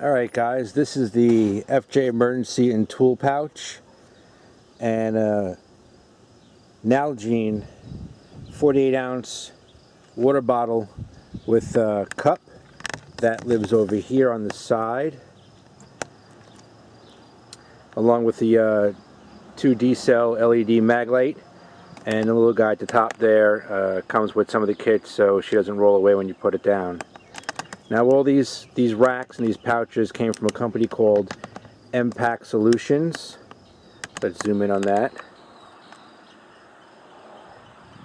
Alright guys, this is the FJ emergency and tool pouch and a Nalgene 48 ounce water bottle with a cup that lives over here on the side, along with the 2D cell LED mag light, and the little guy at the top there comes with some of the kits so she doesn't roll away when you put it down. Now all these racks and these pouches came from a company called MPAC Solutions. Let's zoom in on that.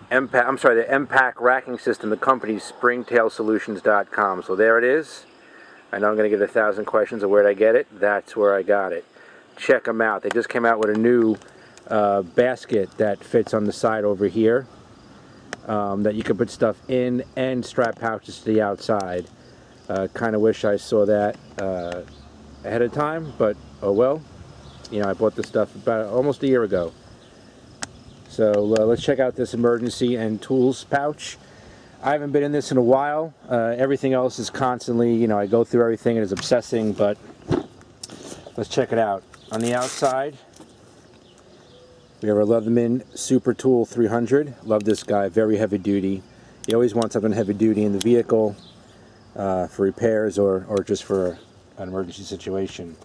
The MPAC racking system, the company's springtailsolutions.com. So there it is. I know I'm going to get 1,000 questions of where did I get it. That's where I got it. Check them out. They just came out with a new basket that fits on the side over here that you can put stuff in and strap pouches to the outside. Kind of wish I saw that ahead of time, but oh well. You know, I bought this stuff about almost a year ago. So let's check out this emergency and tools pouch. I haven't been in this in a while. Everything else is constantly, you know, I go through everything and it's obsessing, but let's check it out. On the outside, we have our Leatherman Super Tool 300. Love this guy, very heavy duty. You always want something heavy duty in the vehicle. For repairs or just for an emergency situation.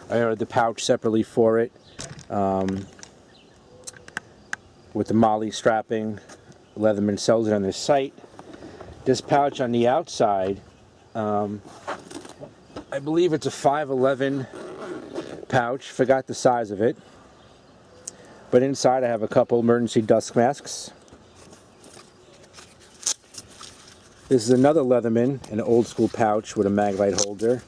I ordered the pouch separately for it with the MOLLE strapping. Leatherman sells it on their site. This pouch on the outside, I believe it's a 511 pouch, forgot the size of it, but inside I have a couple emergency dust masks. This is another Leatherman, an old school pouch with a mag light holder.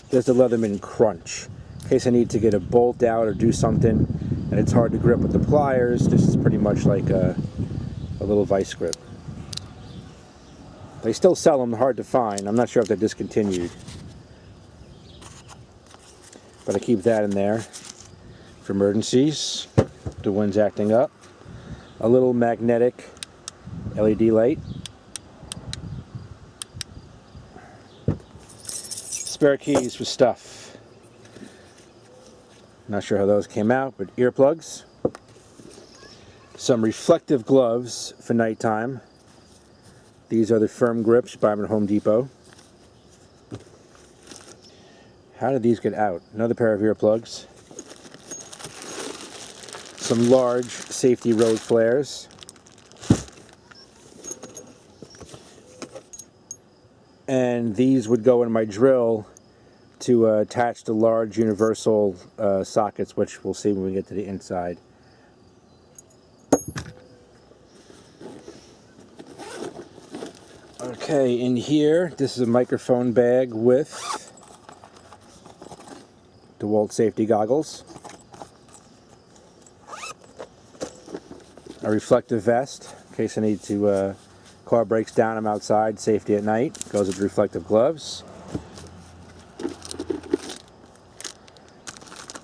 There's the Leatherman Crunch. In case I need to get a bolt out or do something and it's hard to grip with the pliers, this is pretty much like a little vice grip. They still sell them, hard to find. I'm not sure if they're discontinued. But I keep that in there for emergencies. The wind's acting up. A little magnetic LED light. Spare keys for stuff. Not sure how those came out, but earplugs. Some reflective gloves for nighttime. These are the Firm Grips you buy them at Home Depot. How did these get out? Another pair of earplugs. Some large safety road flares. And these would go in my drill to attach the large universal sockets, which we'll see when we get to the inside. Okay, in here, this is a microphone bag with DeWalt safety goggles, a reflective vest in case I need to car breaks down, I'm outside, safety at night. Goes with reflective gloves.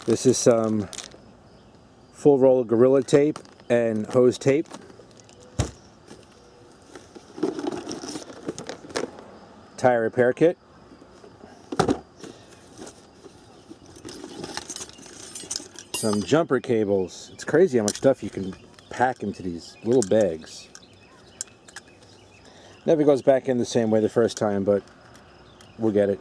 This is some full roll of Gorilla Tape and hose tape. Tire repair kit. Some jumper cables. It's crazy how much stuff you can pack into these little bags. Never goes back in the same way the first time, but we'll get it.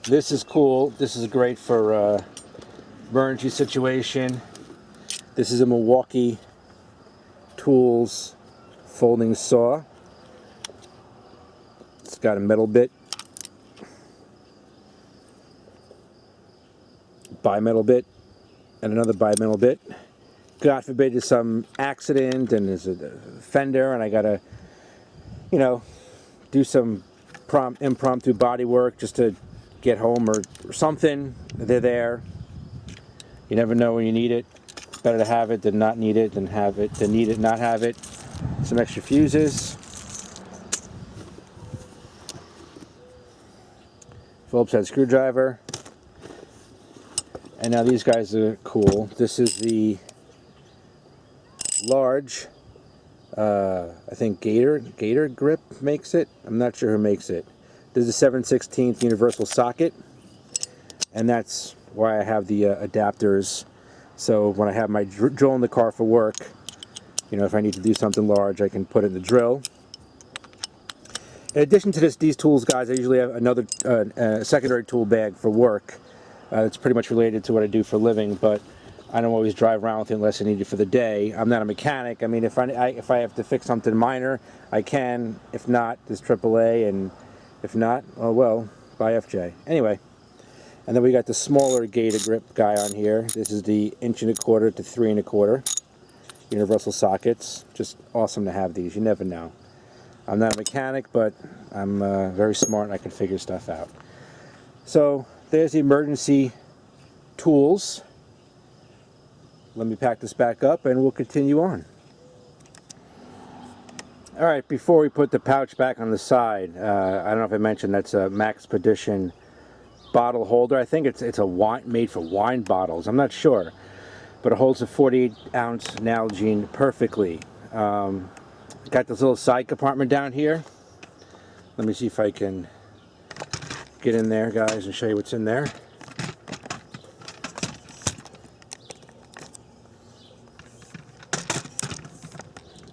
This is cool. This is great for emergency situation. This is a Milwaukee Tools folding saw. It's got a metal bit, bimetal bit, and another bimetal bit. God forbid there's some accident and there's a fender and I gotta, you know, do some impromptu body work just to get home or something. They're there. You never know when you need it. Better to have it than not need it, than have it, than need it, not have it. Some extra fuses. Phillips head screwdriver. And now these guys are cool. This is the large, I think Gator Grip makes it. I'm not sure who makes it. This is a 7/16 universal socket, and that's why I have the adapters. So when I have my drill in the car for work, you know, if I need to do something large, I can put it in the drill. In addition to these tools, guys, I usually have another secondary tool bag for work. It's pretty much related to what I do for a living, but I don't always drive around with it unless I need it for the day. I'm not a mechanic. I mean, if I have to fix something minor, I can. If not, there's AAA, and if not, oh well, buy FJ. Anyway, and then we got the smaller gator grip guy on here. This is the 1¼ to 3¼ universal sockets. Just awesome to have these. You never know. I'm not a mechanic, but I'm very smart and I can figure stuff out. So there's the emergency tools. Let me pack this back up and we'll continue on. Alright, before we put the pouch back on the side, I don't know if I mentioned that's a Maxpedition bottle holder. I think it's a wine, made for wine bottles. I'm not sure. But it holds a 48-ounce Nalgene perfectly. Got this little side compartment down here. Let me see if I can get in there, guys, and show you what's in there.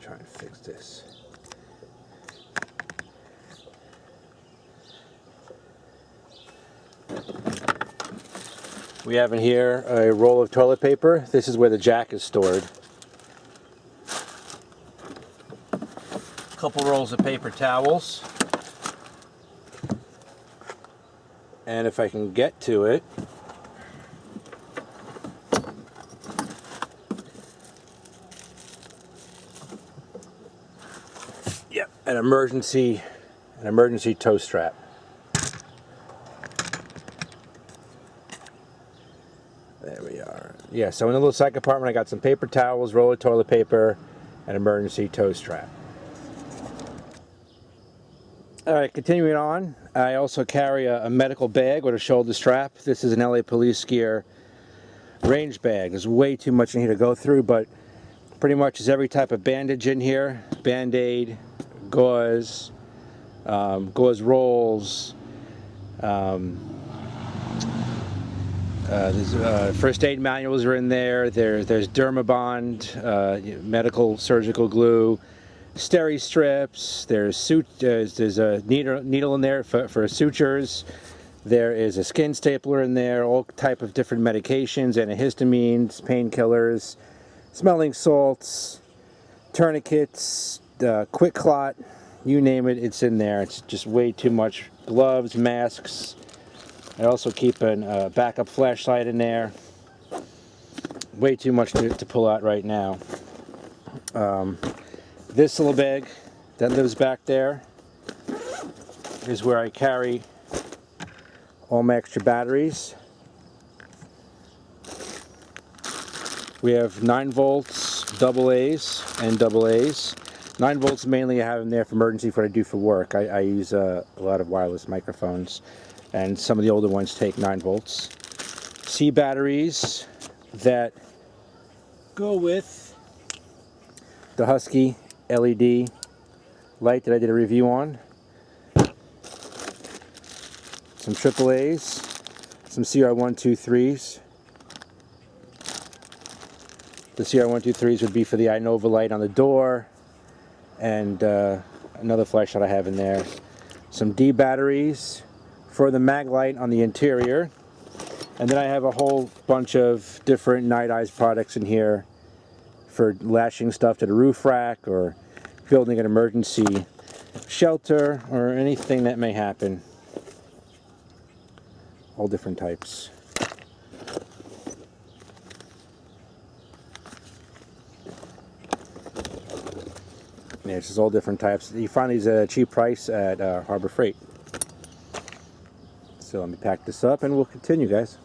Try and fix this. We have in here a roll of toilet paper. This is where the jack is stored. Couple rolls of paper towels, and if I can get to it, yep, an emergency toe strap. There we are. Yeah, so in the little side compartment I got some paper towels, roll of toilet paper, and emergency toe strap. Alright, continuing on, I also carry a medical bag with a shoulder strap. This is an LA Police Gear range bag. There's way too much in here to go through, but pretty much is every type of bandage in here. Band-Aid, gauze, gauze rolls, there's first aid manuals are in there. There's Dermabond, medical surgical glue, steri strips. There's a needle in there for sutures. There is a skin stapler in there. All type of different medications, antihistamines, painkillers, smelling salts, tourniquets, quick clot. You name it, it's in there. It's just way too much. Gloves, masks. I also keep a backup flashlight in there. Way too much to pull out right now. This little bag that lives back there is where I carry all my extra batteries. We have 9 volts, AA's, and AA's. 9 volts mainly I have in there for emergency for what I do for work. I use a lot of wireless microphones, and some of the older ones take 9 volts. C batteries that go with the Husky LED light that I did a review on. Some AAA's, some CR123s. The CR123s would be for the iNova light on the door, and another flashlight I have in there. Some D batteries for the mag light on the interior, and then I have a whole bunch of different Night Eyes products in here for lashing stuff to the roof rack or building an emergency shelter or anything that may happen. All different types. Yeah, it's just all different types. You find these at a cheap price at Harbor Freight. So let me pack this up and we'll continue, guys.